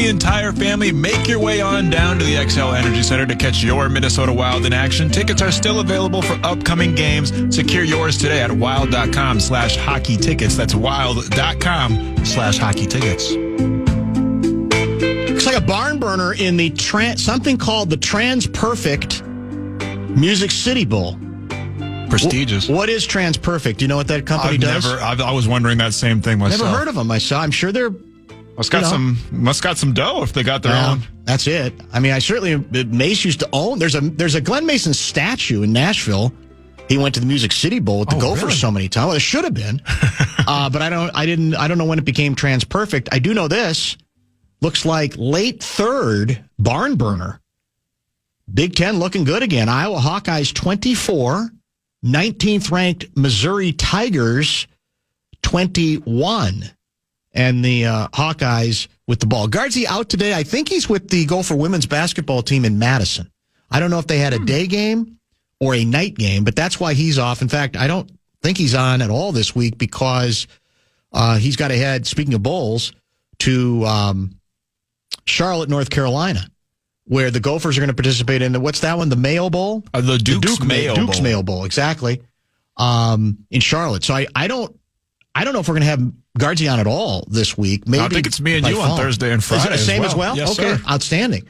the entire family, make your way on down to the XL Energy Center to catch your Minnesota Wild in action. Tickets are still available for upcoming games. Secure yours today at wild.com/hockey tickets. That's wild.com/hockey tickets. Looks like a barn burner in the something called the Trans Perfect Music City Bowl. Prestigious. What is Trans Perfect? Do you know what that company does? I was wondering that same thing myself. Never heard of them. I'm sure they're must got some dough if they got their own. That's it. I mean, Mace used to own. There's a Glenn Mason statue in Nashville. He went to the Music City Bowl with the Gophers so many times. Well, it should have been, but I don't know when it became Trans Perfect. I do know this. Looks like late third barn burner. Big Ten looking good again. Iowa Hawkeyes 24. 19th ranked Missouri Tigers 21. And the Hawkeyes with the ball. Guardsy out today. I think he's with the Gopher women's basketball team in Madison. I don't know if they had a day game or a night game, but that's why he's off. In fact, I don't think he's on at all this week because he's got to head, speaking of bowls, to Charlotte, North Carolina, where the Gophers are going to participate in what's that one? The Mayo Bowl? The Duke's Mayo Bowl, exactly. In Charlotte. So I don't know if we're going to have Guardsy on at all this week. Maybe I think it's me and you on Thursday and Friday. Is it the same as well? Yes, okay, sir. Outstanding.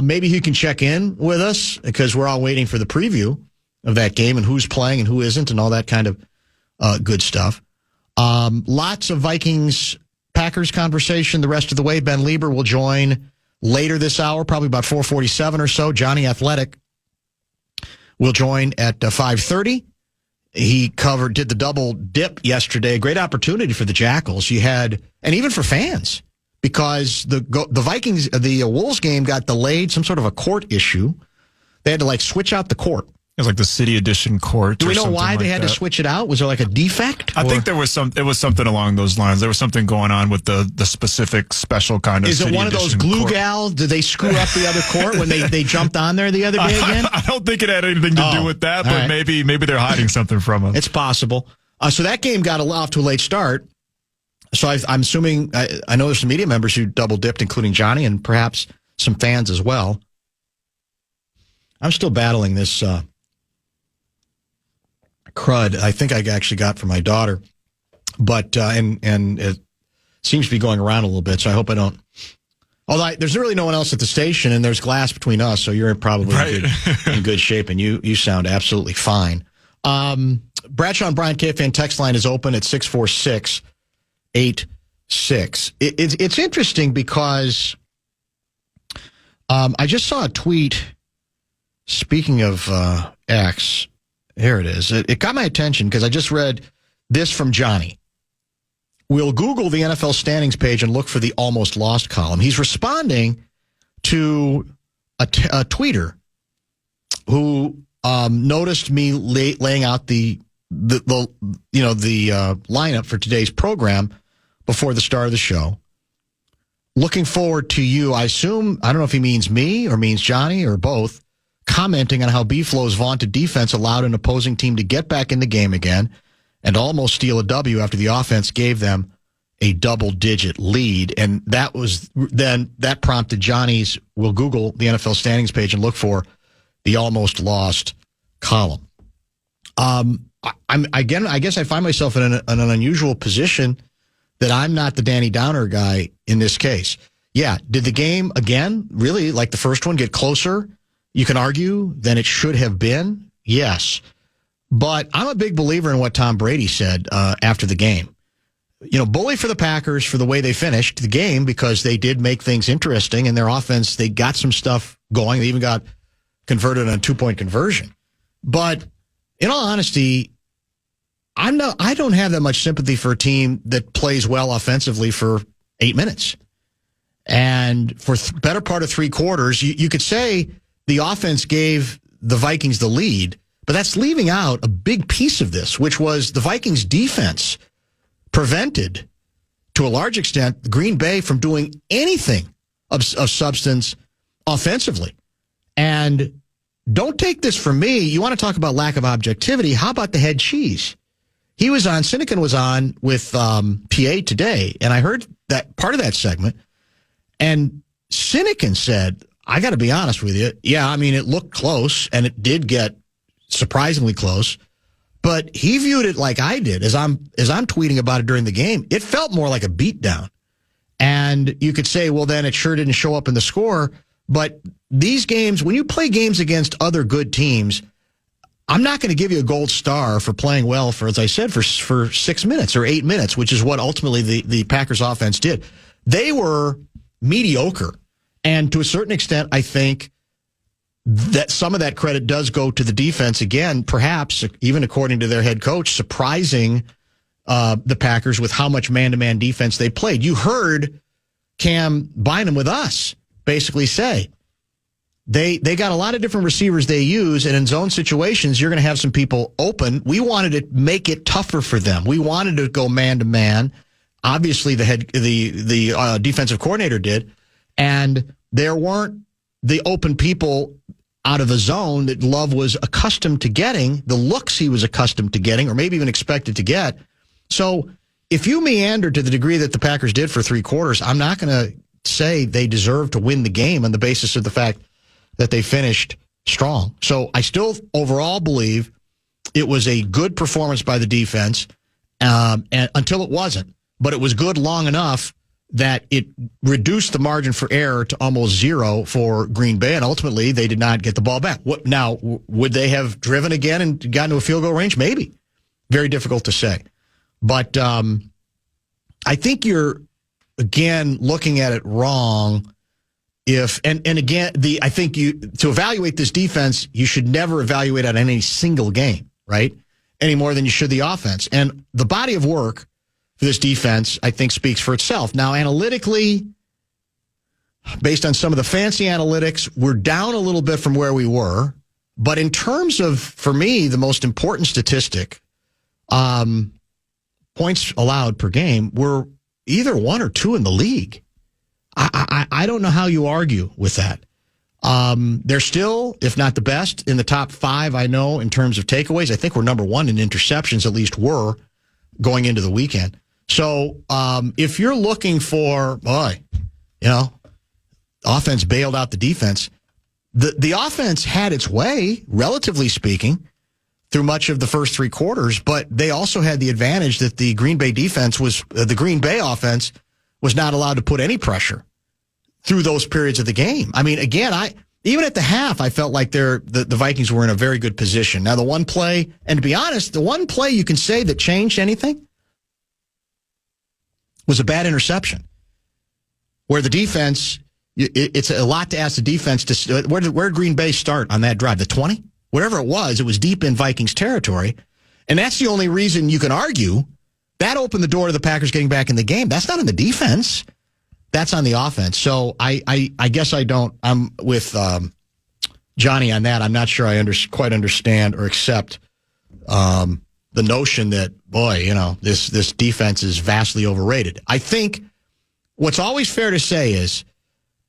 Maybe he can check in with us because we're all waiting for the preview of that game and who's playing and who isn't and all that kind of good stuff. Lots of Vikings-Packers conversation the rest of the way. Ben Lieber will join later this hour, probably about 4:47 or so. Johnny Athletic will join at 5:30. He did the double dip yesterday. A great opportunity for the Jackals. And even for fans, because the Vikings, the Wolves game got delayed, some sort of a court issue. They had to switch out the court. It was like the City Edition court. Do we know why they had to switch it out? Was there a defect? I think it was something along those lines. There was something going on with the specific special kind of. Is it one of those glue gals? Did they screw up the other court when they jumped on there the other day again? I don't think it had anything to do with that, but maybe they're hiding something from us. It's possible. So that game got off to a late start. So I'm assuming, I know there's some media members who double dipped, including Johnny and perhaps some fans as well. I'm still battling this crud I think I actually got from my daughter, but and it seems to be going around a little bit, so I hope I don't. Although there's really no one else at the station, and there's glass between us, so you're probably in good shape, and you sound absolutely fine. Bradshaw and Bryant KFAN text line is open at 646-86. It's interesting because I just saw a tweet, speaking of X. Here it is. It got my attention because I just read this from Johnny. We'll Google the NFL standings page and look for the almost lost column. He's responding to a tweeter who noticed me laying out the lineup for today's program before the start of the show. Looking forward to you. I assume, I don't know if he means me or means Johnny or both, commenting on how B-Flow's vaunted defense allowed an opposing team to get back in the game again and almost steal a W after the offense gave them a double-digit lead. And that prompted Johnny's, we'll Google the NFL standings page and look for the almost lost column. I guess I find myself in an unusual position that I'm not the Danny Downer guy in this case. Yeah, did the game, again, really, like the first one, get closer? You can argue than it should have been. Yes. But I'm a big believer in what Tom Brady said after the game. Bully for the Packers for the way they finished the game because they did make things interesting and their offense, they got some stuff going. They even got converted on a 2-point conversion. But in all honesty, I don't have that much sympathy for a team that plays well offensively for 8 minutes. And for better part of 3 quarters, you could say the offense gave the Vikings the lead, but that's leaving out a big piece of this, which was the Vikings defense prevented, to a large extent, Green Bay from doing anything of substance offensively. And don't take this from me. You want to talk about lack of objectivity. How about the head cheese? Sinekin was on with PA today, and I heard that part of that segment. And Sinekin said, I got to be honest with you. Yeah, I mean, it looked close, and it did get surprisingly close. But he viewed it like I did, as I'm tweeting about it during the game. It felt more like a beatdown. And you could say, well, then it sure didn't show up in the score. But these games, when you play games against other good teams, I'm not going to give you a gold star for playing well for, as I said, for 6 minutes or 8 minutes, which is what ultimately the Packers offense did. They were mediocre. And to a certain extent, I think that some of that credit does go to the defense. Again, perhaps, even according to their head coach, surprising the Packers with how much man-to-man defense they played. You heard Cam Bynum with us basically say, They got a lot of different receivers they use, and in zone situations, you're going to have some people open. We wanted to make it tougher for them. We wanted to go man-to-man. Obviously, the defensive coordinator did, and there weren't the open people out of a zone that Love was accustomed to getting, the looks he was accustomed to getting, or maybe even expected to get. So if you meander to the degree that the Packers did for 3 quarters, I'm not going to say they deserve to win the game on the basis of the fact that they finished strong. So I still overall believe it was a good performance by the defense, and until it wasn't. But it was good long enough that it reduced the margin for error to almost 0 for Green Bay, and ultimately they did not get the ball back. Now, would they have driven again and gotten to a field goal range? Maybe. Very difficult to say. But I think you're, again, looking at it wrong. I think to evaluate this defense, you should never evaluate on any single game, right? Any more than you should the offense. And the body of work for this defense, I think, speaks for itself. Now, analytically, based on some of the fancy analytics, we're down a little bit from where we were. But in terms of, for me, the most important statistic, points allowed per game, we're either 1 or 2 in the league. I don't know how you argue with that. They're still, if not the best, in the top 5, I know, in terms of takeaways. I think we're number 1 in interceptions, at least were, going into the weekend. So if you're looking for, offense bailed out the defense, the offense had its way, relatively speaking, through much of the first 3 quarters, but they also had the advantage that the Green Bay offense was not allowed to put any pressure through those periods of the game. I mean, again, even at the half, I felt like the Vikings were in a very good position. Now, the one play, and to be honest, the one play you can say that changed anything was a bad interception, where the defense, it's a lot to ask the defense to, where did Green Bay start on that drive? The 20? Whatever it was deep in Vikings territory. And that's the only reason you can argue that opened the door to the Packers getting back in the game. That's not on the defense. That's on the offense. So I guess I'm with Johnny on that. I'm not sure I quite understand or accept the notion that, this defense is vastly overrated. I think what's always fair to say is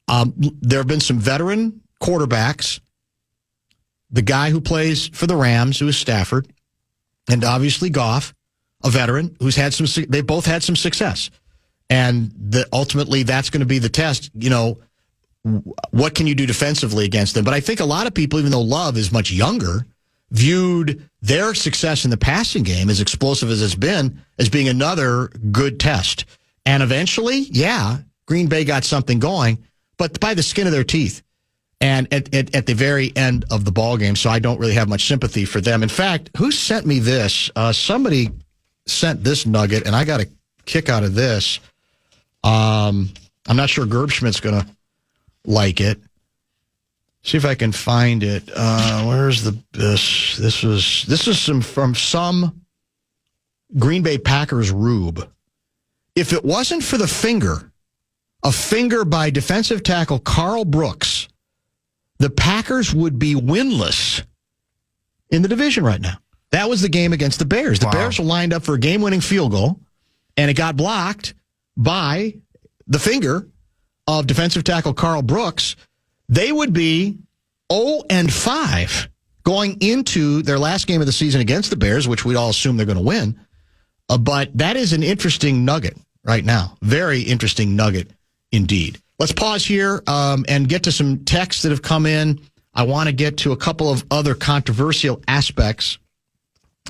there have been some veteran quarterbacks. The guy who plays for the Rams, who is Stafford, and obviously Goff, a veteran who's they both had some success. And ultimately that's going to be the test, what can you do defensively against them? But I think a lot of people, even though Love is much younger, viewed their success in the passing game, as explosive as it's been, as being another good test. And eventually, Green Bay got something going, but by the skin of their teeth. And at the very end of the ball game, so I don't really have much sympathy for them. In fact, who sent me this? Somebody sent this nugget, and I got a kick out of this. I'm not sure Gerbschmidt's going to like it. See if I can find it. Where's this? This is from some Green Bay Packers rube. If it wasn't for a finger by defensive tackle Carl Brooks, the Packers would be winless in the division right now. That was the game against the Bears. The Bears were lined up for a game-winning field goal, and it got blocked by the finger of defensive tackle Carl Brooks. They would be 0-5 going into their last game of the season against the Bears, which we'd all assume they're going to win. But that is an interesting nugget right now. Very interesting nugget indeed. let's pause here and get to some texts that have come in. I want to get to a couple of other controversial aspects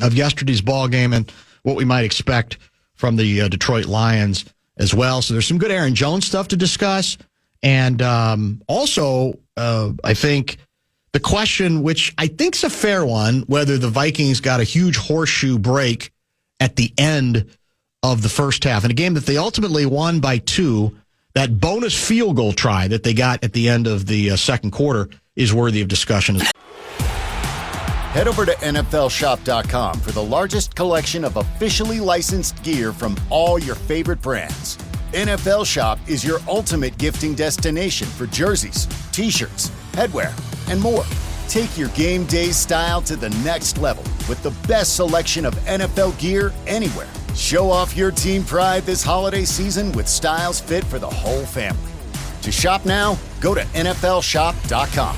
of yesterday's ball game and what we might expect from the Detroit Lions as well. So there's some good Aaron Jones stuff to discuss. And also, I think the question, which I think is a fair one, whether the Vikings got a huge horseshoe break at the end of the first half. In a game that they ultimately won by 2, that bonus field goal try that they got at the end of the second quarter is worthy of discussion. Head over to NFLShop.com for the largest collection of officially licensed gear from all your favorite brands. NFL Shop is your ultimate gifting destination for jerseys, t-shirts, headwear, and more. Take your game day style to the next level with the best selection of NFL gear anywhere. Show off your team pride this holiday season with styles fit for the whole family. To shop now, go to NFLShop.com.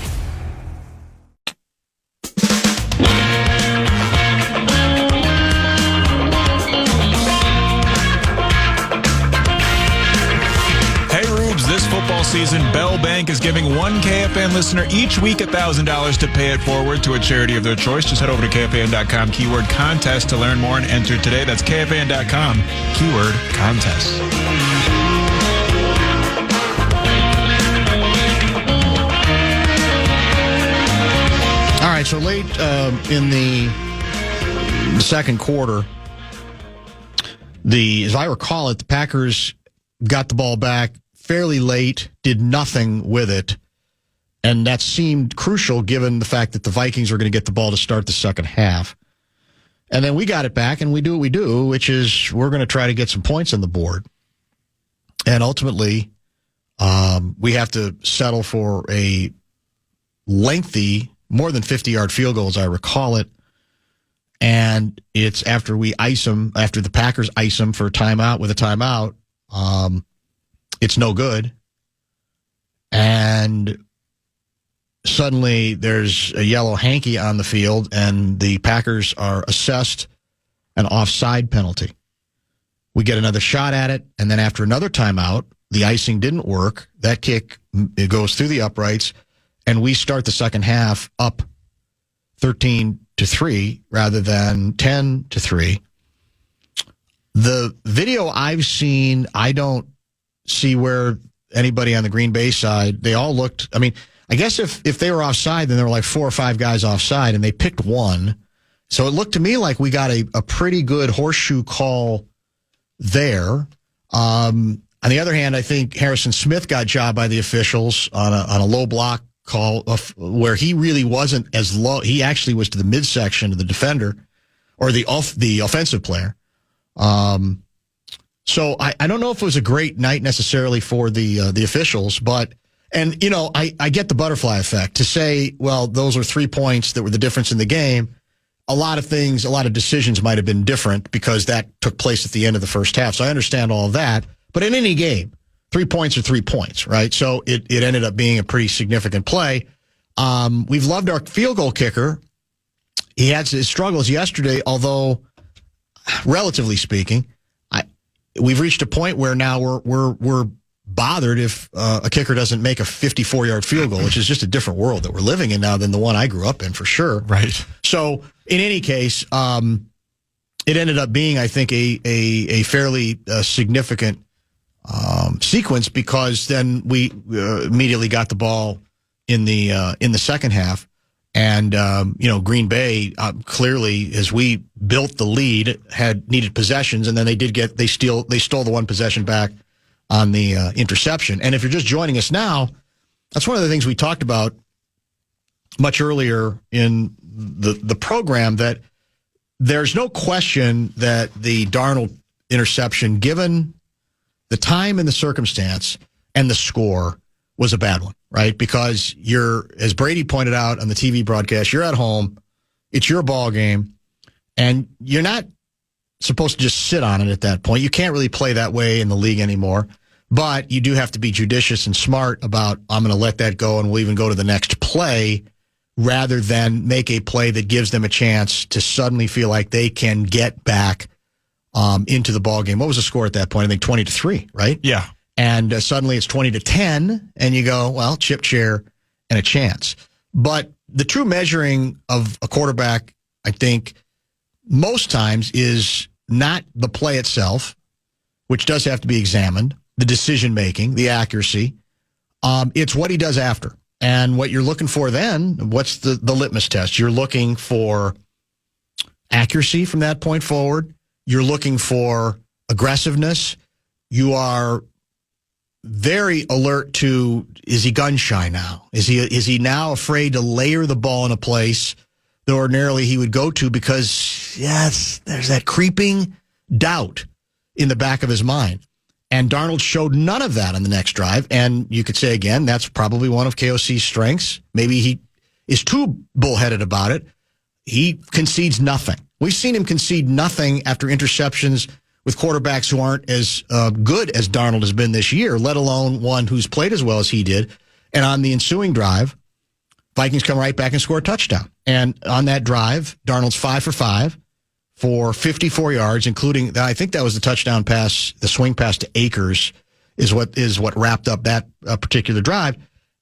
This football season, Bell Bank is giving one KFAN listener each week $1,000 to pay it forward to a charity of their choice. Just head over to KFAN.com, keyword contest to learn more and enter today. That's KFAN.com, keyword contest. All right, so late in the second quarter, as I recall it, the Packers got the ball back fairly late, did nothing with it, and that seemed crucial given the fact that the Vikings were going to get the ball to start the second half. And then we got it back, and we do what we do, which is we're going to try to get some points on the board. And ultimately, we have to settle for a lengthy, more than 50-yard field goal, as I recall it. And it's after we ice them, after the Packers ice them for a timeout with a timeout, it's no good. And suddenly there's a yellow hanky on the field, and the Packers are assessed an offside penalty. We get another shot at it, and then after another timeout, the icing didn't work. That kick, it goes through the uprights, and we start the second half up 13-3 rather than 10-3. The video I've seen, I don't see where anybody on the Green Bay side, they all looked, I mean, I guess if they were offside, then there were like 4 or 5 guys offside, and they picked one. So it looked to me like we got a pretty good horseshoe call there. On the other hand, I think Harrison Smith got jobbed by the officials on a low block call where he really wasn't as low. He actually was to the midsection of the defender or the offensive player. So I don't know if it was a great night necessarily for the officials, but, and, you know, I get the butterfly effect to say, well, those are 3 points that were the difference in the game. A lot of decisions might have been different because that took place at the end of the first half. So I understand all of that. But in any game, 3 points are 3 points, right? So it ended up being a pretty significant play. We've loved our field goal kicker. He had his struggles yesterday, although, relatively speaking, we've reached a point where now we're bothered if a kicker doesn't make a 54-yard field goal, which is just a different world that we're living in now than the one I grew up in, for sure. Right. So in any case, it ended up being, I think, a fairly significant sequence because then we immediately got the ball in the second half. And, Green Bay clearly, as we built the lead, had needed possessions, and then they stole the one possession back on the interception. And if you're just joining us now, that's one of the things we talked about much earlier in the program, that there's no question that the Darnold interception, given the time and the circumstance and the score, was a bad one, right? Because as Brady pointed out on the TV broadcast, you're at home, it's your ball game, and you're not supposed to just sit on it at that point. You can't really play that way in the league anymore, but you do have to be judicious and smart about, I'm going to let that go and we'll even go to the next play, rather than make a play that gives them a chance to suddenly feel like they can get back into the ball game. What was the score at that point? I think 20-3, right? Yeah. and suddenly it's 20-10, and you go, well, chip chair and a chance. But the true measuring of a quarterback, I think, most times is not the play itself, which does have to be examined, the decision-making, the accuracy. It's what he does after. And what you're looking for then, what's the litmus test? You're looking for accuracy from that point forward. You're looking for aggressiveness. You are very alert to, is he gun shy now? Is he now afraid to layer the ball in a place that ordinarily he would go to because, yes, there's that creeping doubt in the back of his mind. And Darnold showed none of that on the next drive. And you could say, again, that's probably one of KOC's strengths. Maybe he is too bullheaded about it. He concedes nothing. We've seen him concede nothing after interceptions with quarterbacks who aren't as good as Darnold has been this year, let alone one who's played as well as he did. And on the ensuing drive, Vikings come right back and score a touchdown. And on that drive, Darnold's 5 for 5 for 54 yards, including, I think that was the touchdown pass, the swing pass to Akers is what wrapped up that particular drive.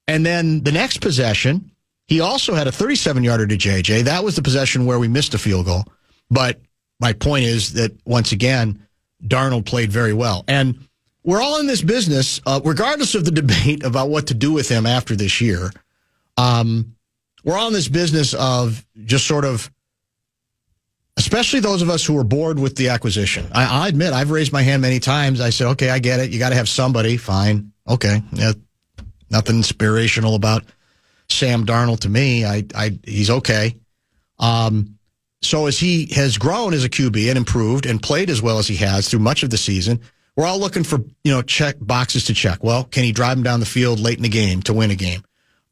And then the next possession, he also had a 37-yarder to JJ. That was the possession where we missed a field goal. But my point is that, once again, Darnold played very well. And we're all in this business, regardless of the debate about what to do with him after this year. We're all in this business of just sort of, especially those of us who are bored with the acquisition. I admit, I've raised my hand many times. I said, okay, I get it. You got to have somebody. Fine. Okay. Yeah, nothing inspirational about Sam Darnold to me. He's okay. So as he has grown as a QB and improved and played as well as he has through much of the season, we're all looking for, check boxes to check. Well, can he drive him down the field late in the game to win a game?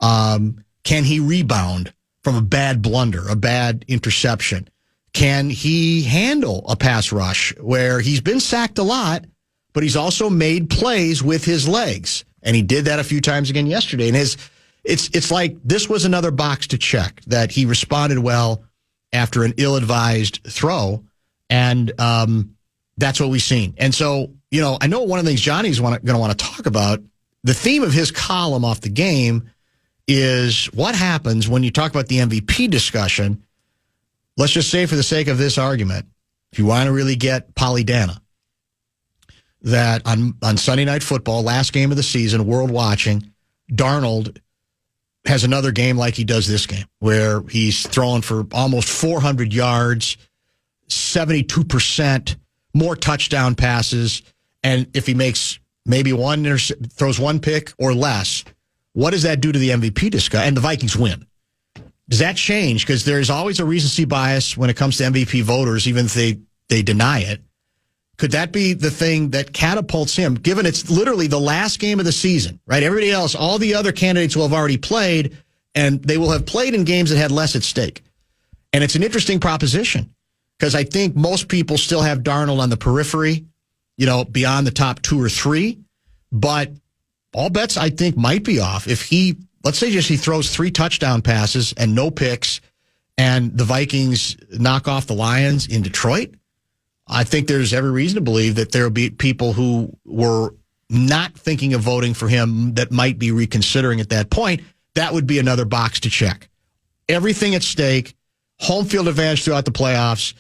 Can he rebound from a bad blunder, a bad interception? Can he handle a pass rush where he's been sacked a lot, but he's also made plays with his legs? And he did that a few times again yesterday. And it's like this was another box to check, that he responded well after an ill-advised throw. And that's what we've seen. And so, I know one of the things Johnny's going to want to talk about, the theme of his column off the game is what happens when you talk about the MVP discussion. Let's just say, for the sake of this argument, if you want to really get Pollydana, that on Sunday Night Football, last game of the season, world watching, Darnold has another game like he does this game, where he's throwing for almost 400 yards, 72%, more touchdown passes, and if he makes maybe throws one pick or less, what does that do to the MVP discussion? And the Vikings win. Does that change? Because there's always a recency bias when it comes to MVP voters, even if they deny it. Could that be the thing that catapults him, given it's literally the last game of the season, right? Everybody else, all the other candidates will have already played, and they will have played in games that had less at stake. And it's an interesting proposition, because I think most people still have Darnold on the periphery, beyond the top 2 or 3. But all bets, I think, might be off if let's say he throws 3 touchdown passes and no picks, and the Vikings knock off the Lions in Detroit. I think there's every reason to believe that there will be people who were not thinking of voting for him that might be reconsidering at that point. That would be another box to check. Everything at stake, home field advantage throughout the playoffs.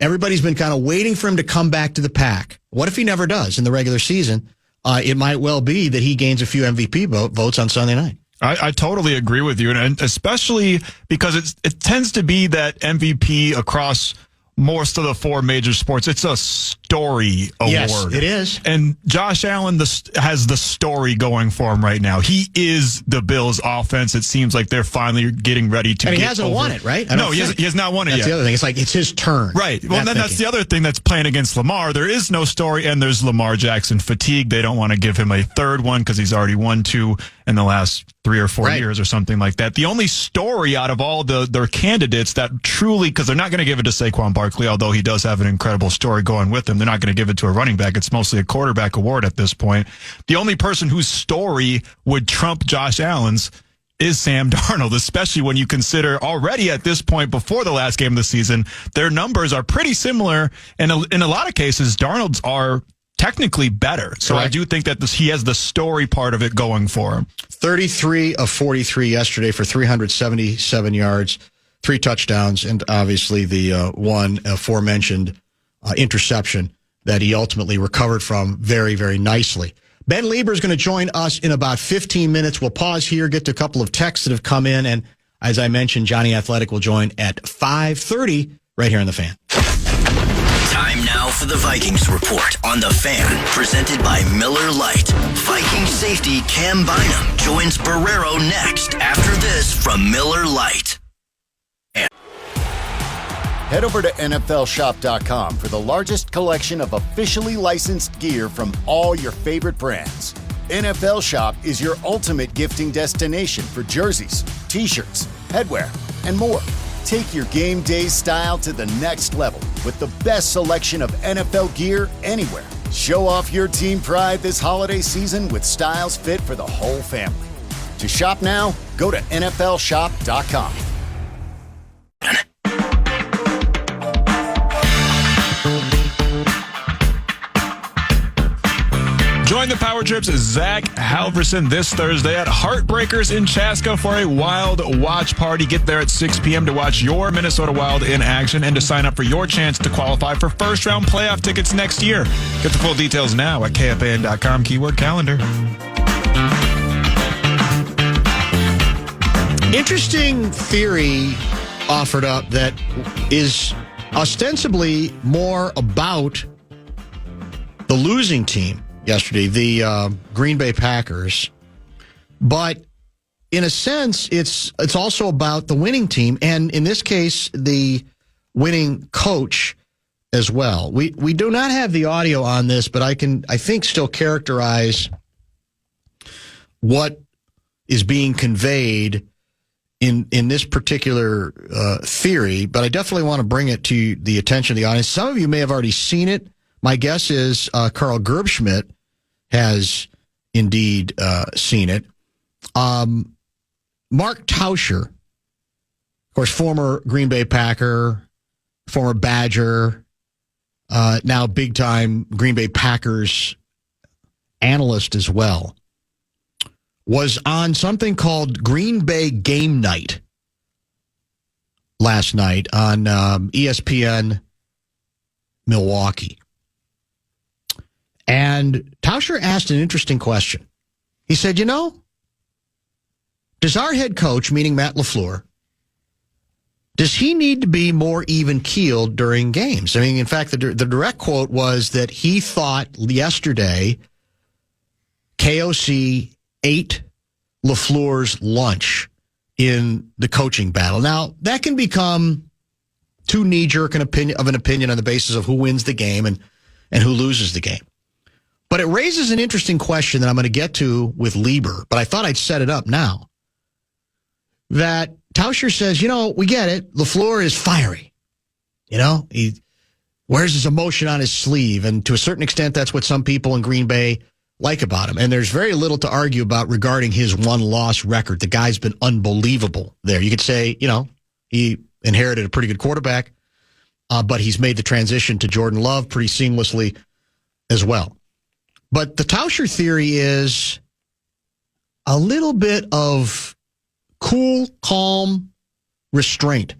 Everybody's been kind of waiting for him to come back to the pack. What if he never does in the regular season? It might well be that he gains a few MVP votes on Sunday night. I totally agree with you, and especially because it tends to be that MVP across most of the 4 major sports. It's a story award. Yes, it is. And Josh Allen has the story going for him right now. He is the Bills' offense. It seems like they're finally getting ready to. And he hasn't won it, right? No, he has not won it yet. That's the other thing. It's like it's his turn. Right. Well, then that's the other thing that's playing against Lamar. There is no story, and there's Lamar Jackson fatigue. They don't want to give him a third one because he's already won 2 in the last 3 or 4 years or something like that. The only story out of all their candidates that truly, because they're not going to give it to Saquon Barkley, although he does have an incredible story going with him. They're not going to give it to a running back. It's mostly a quarterback award at this point. The only person whose story would trump Josh Allen's is Sam Darnold, especially when you consider already at this point, before the last game of the season, their numbers are pretty similar. And in a lot of cases, Darnold's are technically better. So Correct. I do think that he has the story part of it going for him. 33 of 43 yesterday for 377 yards, 3 touchdowns, and obviously the one aforementioned interception that he ultimately recovered from very, very nicely. Ben Lieber is going to join us in about 15 minutes. We'll pause here, get to a couple of texts that have come in, and as I mentioned, Johnny Athletic will join at 5:30 right here on The Fan. Time now for the Vikings Report on The Fan, presented by Miller Lite. Vikings safety Cam Bynum joins Barreiro next after this from Miller Lite. Head over to NFLshop.com for the largest collection of officially licensed gear from all your favorite brands. NFL Shop is your ultimate gifting destination for jerseys, t-shirts, headwear, and more. Take your game day style to the next level with the best selection of NFL gear anywhere. Show off your team pride this holiday season with styles fit for the whole family. To shop now, go to NFLshop.com. Join the Power Trip's Zach Halverson this Thursday at Heartbreakers in Chaska for a Wild watch party. Get there at 6 p.m. to watch your Minnesota Wild in action and to sign up for your chance to qualify for first-round playoff tickets next year. Get the full details now at KFAN.com, keyword calendar. Interesting theory offered up that is ostensibly more about the losing team yesterday, the Green Bay Packers. But in a sense, it's also about the winning team, and in this case, the winning coach as well. We do not have the audio on this, but I think still characterize what is being conveyed in this particular theory, but I definitely want to bring it to the attention of the audience. Some of you may have already seen it. My guess is Carl Gerbschmidt has indeed seen it. Mark Tauscher, of course, former Green Bay Packer, former Badger, now big-time Green Bay Packers analyst as well, was on something called Green Bay Game Night last night on ESPN Milwaukee. And Tauscher asked an interesting question. He said, does our head coach, meaning Matt LaFleur, does he need to be more even-keeled during games? I mean, in fact, the direct quote was that he thought yesterday KOC ate LaFleur's lunch in the coaching battle. Now, that can become too knee-jerk an opinion on the basis of who wins the game and who loses the game. But it raises an interesting question that I'm going to get to with Lieber, but I thought I'd set it up now. That Tauscher says, we get it. LaFleur is fiery. He wears his emotion on his sleeve, and to a certain extent, that's what some people in Green Bay like about him. And there's very little to argue about regarding his one-loss record. The guy's been unbelievable there. You could say, he inherited a pretty good quarterback, but he's made the transition to Jordan Love pretty seamlessly as well. But the Tauscher theory is a little bit of cool, calm restraint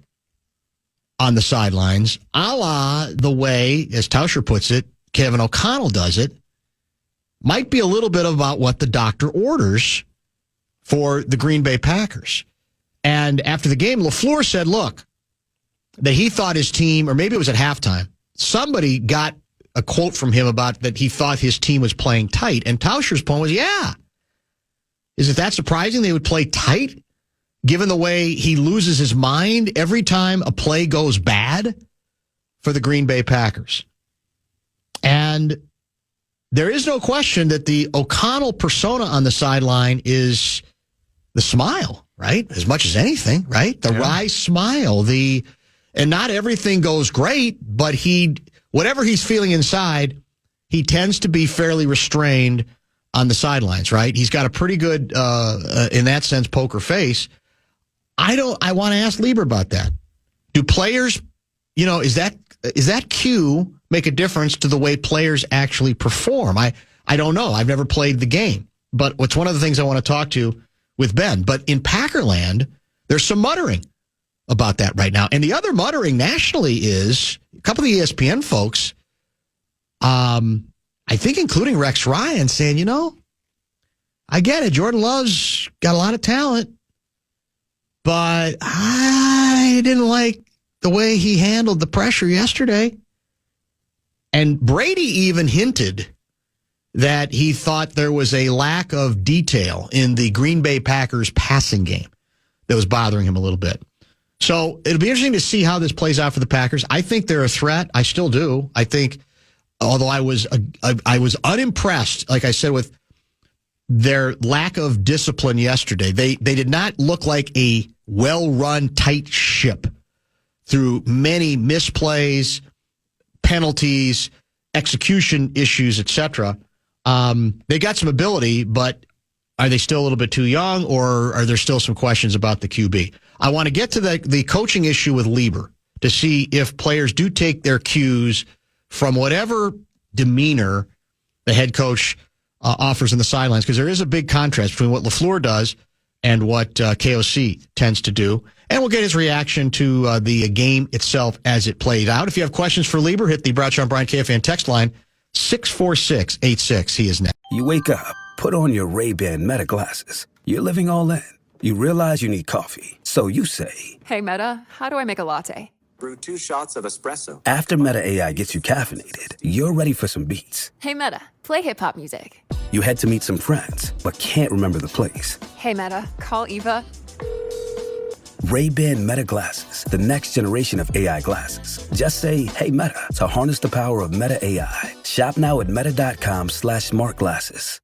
on the sidelines, a la the way, as Tauscher puts it, Kevin O'Connell does it, might be a little bit about what the doctor orders for the Green Bay Packers. And after the game, LaFleur said, look, that he thought his team, or maybe it was at halftime, somebody got a quote from him about that he thought his team was playing tight. And Tauscher's point was, yeah. Is it that surprising they would play tight, given the way he loses his mind every time a play goes bad for the Green Bay Packers? And there is no question that the O'Connell persona on the sideline is the smile, right? As much as anything, right? The wry smile, and not everything goes great, but whatever he's feeling inside, he tends to be fairly restrained on the sidelines, right? He's got a pretty good, in that sense, poker face. I want to ask Lieber about that. Do players, is that cue make a difference to the way players actually perform? I don't know. I've never played the game. But it's one of the things I want to talk to with Ben. But in Packerland, there's some muttering about that right now. And the other muttering nationally is a couple of the ESPN folks, I think including Rex Ryan, saying, I get it. Jordan Love's got a lot of talent, but I didn't like the way he handled the pressure yesterday. And Brady even hinted that he thought there was a lack of detail in the Green Bay Packers passing game that was bothering him a little bit. So it'll be interesting to see how this plays out for the Packers. I think they're a threat. I still do. I think, although I was unimpressed, like I said, with their lack of discipline yesterday. They did not look like a well-run, tight ship through many misplays, penalties, execution issues, etc. They got some ability, but are they still a little bit too young, or are there still some questions about the QB? I want to get to the coaching issue with Lieber to see if players do take their cues from whatever demeanor the head coach offers in the sidelines, because there is a big contrast between what LaFleur does and what KOC tends to do. And we'll get his reaction to the game itself as it played out. If you have questions for Lieber, hit the Bradshaw and Bryan KFAN text line, 64686. He is next. You wake up, put on your Ray-Ban Meta glasses. You're living all in. You realize you need coffee. So you say, "Hey, Meta, how do I make a latte?" Brew 2 shots of espresso. after Meta AI gets you caffeinated, you're ready for some beats. Hey, Meta, play hip-hop music. You head to meet some friends, but can't remember the place. Hey, Meta, call Eva. Ray-Ban Meta glasses, the next generation of AI glasses. Just say, hey, Meta, to harness the power of Meta AI. Shop now at meta.com/smartglasses.